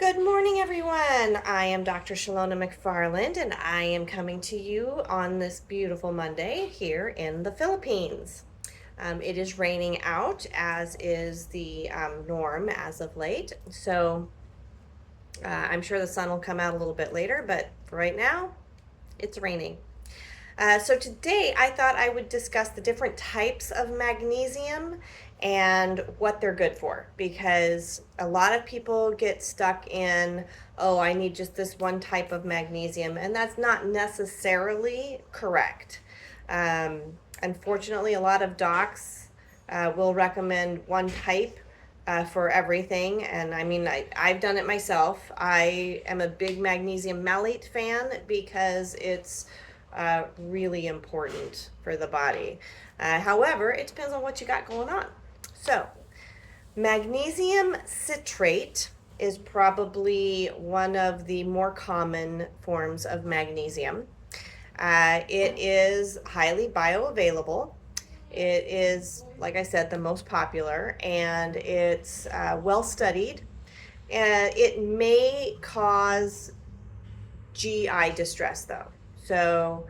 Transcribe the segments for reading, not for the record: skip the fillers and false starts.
Good morning, everyone. I am Dr. Shalona McFarland, and I am coming to you on this beautiful Monday here in the Philippines. It is raining out, as is the norm as of late. So I'm sure the sun will come out a little bit later, but for right now, it's raining. So today I thought I would discuss the different types of magnesium and what they're good for, because a lot of people get stuck in, oh, I need just this one type of magnesium, and that's not necessarily correct. Um, Unfortunately, a lot of docs will recommend one type for everything. And I mean, I've done it myself. I am a big magnesium malate fan because it's really important for the body. However, it depends on what you got going on. So, magnesium citrate is probably one of the more common forms of magnesium. It is highly bioavailable. It is, like I said, the most popular, and it's well studied. It may cause GI distress, though. So,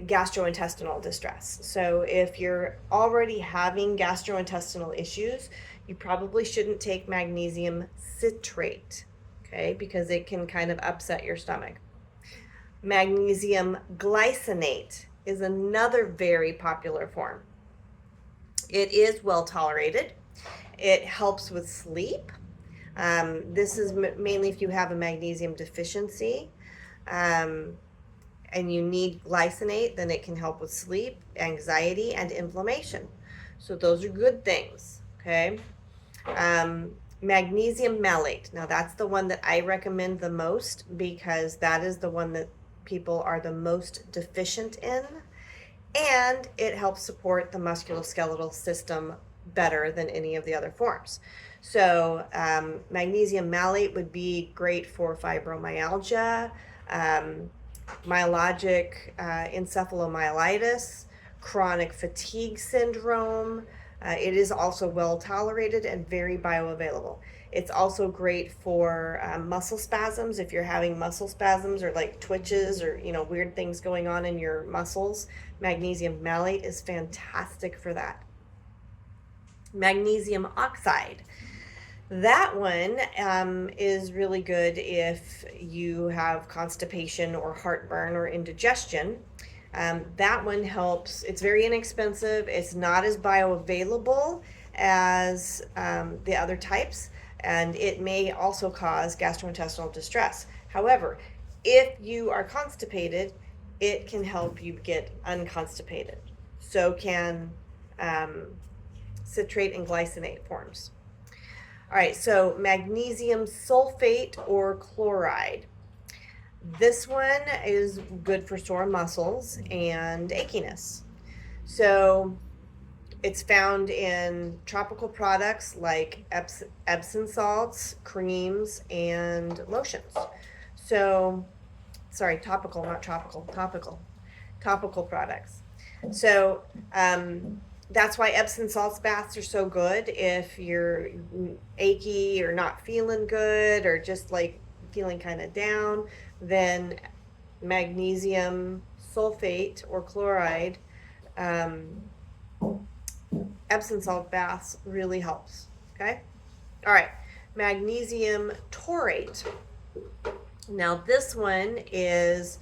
gastrointestinal distress. So, if you're already having gastrointestinal issues, you probably shouldn't take magnesium citrate, okay, because it can kind of upset your stomach. Magnesium glycinate is another very popular form. It is well tolerated. It helps with sleep. This is mainly if you have a magnesium deficiency and you need glycinate, then it can help with sleep, anxiety, and inflammation. So those are good things, okay? Magnesium malate. Now that's the one that I recommend the most because that is the one that people are the most deficient in, and it helps support the musculoskeletal system better than any of the other forms. So magnesium malate would be great for fibromyalgia, myalgic encephalomyelitis, chronic fatigue syndrome. It is also well tolerated and very bioavailable. It's also great for muscle spasms. If you're having muscle spasms or like twitches or weird things going on in your muscles, magnesium malate is fantastic for that. Magnesium oxide. That one is really good if you have constipation or heartburn or indigestion. That one helps. It's very inexpensive. It's not as bioavailable as the other types, and it may also cause gastrointestinal distress. However, if you are constipated, it can help you get unconstipated. So can citrate and glycinate forms. All right, so magnesium sulfate or chloride. This one is good for sore muscles and achiness. So it's found in tropical products like Epsom salts, creams, and lotions. So, sorry, topical, not tropical, topical products. So, that's why Epsom salts baths are so good if you're achy or not feeling good or just like feeling kind of down. Then magnesium sulfate or chloride, Epsom salt baths really helps. Okay. All right. Magnesium taurate. Now this one is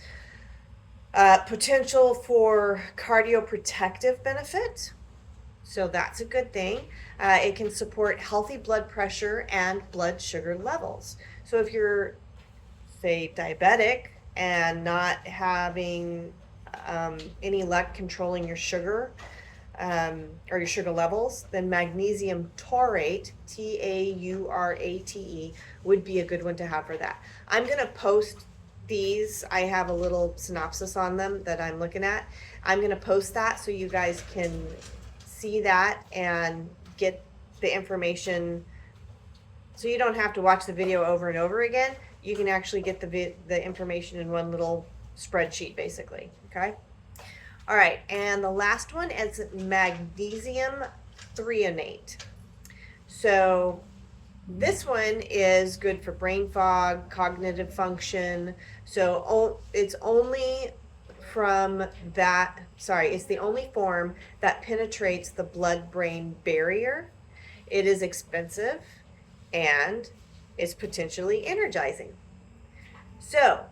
potential for cardioprotective benefit. So that's a good thing. It can support healthy blood pressure and blood sugar levels. So if you're, say, diabetic and not having any luck controlling your sugar or your sugar levels, then magnesium taurate, Taurate, would be a good one to have for that. I'm going to post these. I have a little synopsis on them that I'm looking at. I'm going to post that so you guys can see that and get the information, so you don't have to watch the video over and over again. You can actually get the information in one little spreadsheet, basically. Okay. All right, and the last one is magnesium threonate. So This one is good for brain fog, cognitive function. So it's only from that, sorry, it's the only form that penetrates the blood-brain barrier. It is expensive and it's potentially energizing. So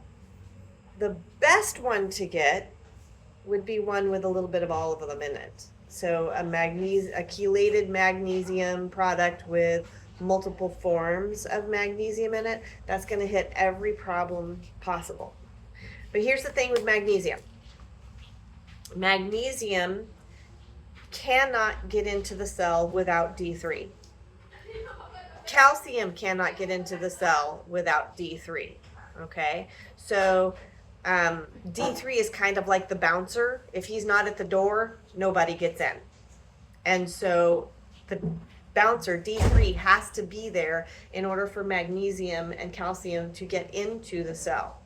the best one to get would be one with a little bit of all of them in it. So a chelated magnesium product with multiple forms of magnesium in it, that's going to hit every problem possible. But here's the thing with magnesium. Magnesium cannot get into the cell without D3. Calcium cannot get into the cell without D3. Okay, so D3 is kind of like the bouncer. If he's not at the door, nobody gets in. And so the bouncer, D3, has to be there in order for magnesium and calcium to get into the cell.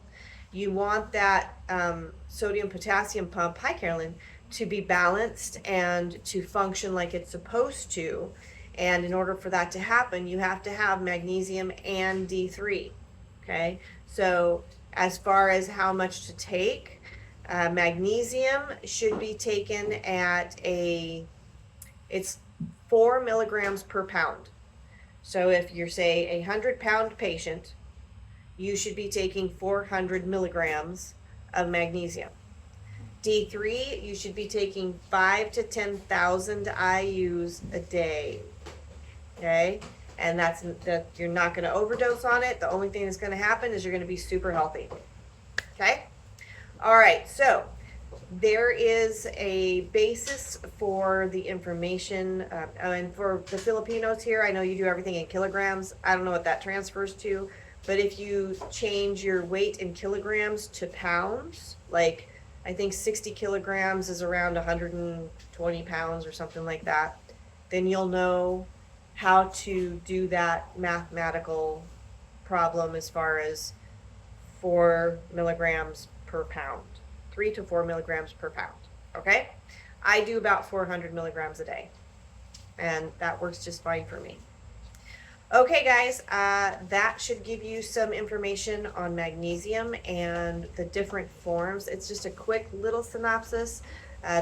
You want that sodium-potassium pump, hi Carolyn, to be balanced and to function like it's supposed to. And in order for that to happen, you have to have magnesium and D3. Okay, so as far as how much to take, magnesium should be taken at it's 4 milligrams per pound. So if you're, say, a 100-pound patient, you should be taking 400 milligrams of magnesium. D3, you should be taking 5 to 10,000 IUs a day. Okay? And that you're not going to overdose on it. The only thing that's going to happen is you're going to be super healthy. Okay? All right, so there is a basis for the information, and for the Filipinos here, I know you do everything in kilograms. I don't know what that transfers to, but if you change your weight in kilograms to pounds, like I think 60 kilograms is around 120 pounds or something like that, then you'll know how to do that mathematical problem as far as 4 milligrams per pound. 3 to 4 milligrams per pound. Okay? I do about 400 milligrams a day, and that works just fine for me. Okay, guys, that should give you some information on magnesium and the different forms. It's just a quick little synopsis.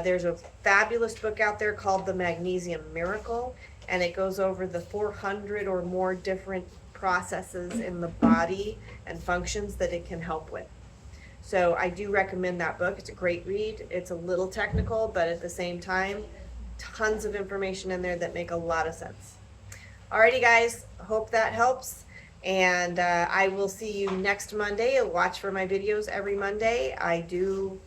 There's a fabulous book out there called The Magnesium Miracle, and it goes over the 400 or more different processes in the body and functions that it can help with. So I do recommend that book. It's a great read. It's a little technical, but at the same time, tons of information in there that make a lot of sense. Alrighty, guys, hope that helps. And I will see you next Monday. Watch for my videos every Monday. I do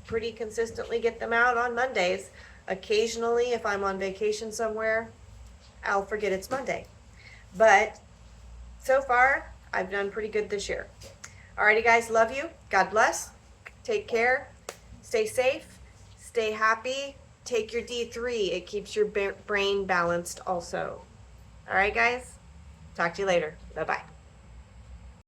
pretty consistently get them out on Mondays. Occasionally, if I'm on vacation somewhere, I'll forget it's Monday. But so far, I've done pretty good this year. Alrighty, guys, love you. God bless. Take care. Stay safe. Stay happy. Take your D3. It keeps your brain balanced also. Alright, guys. Talk to you later. Bye-bye.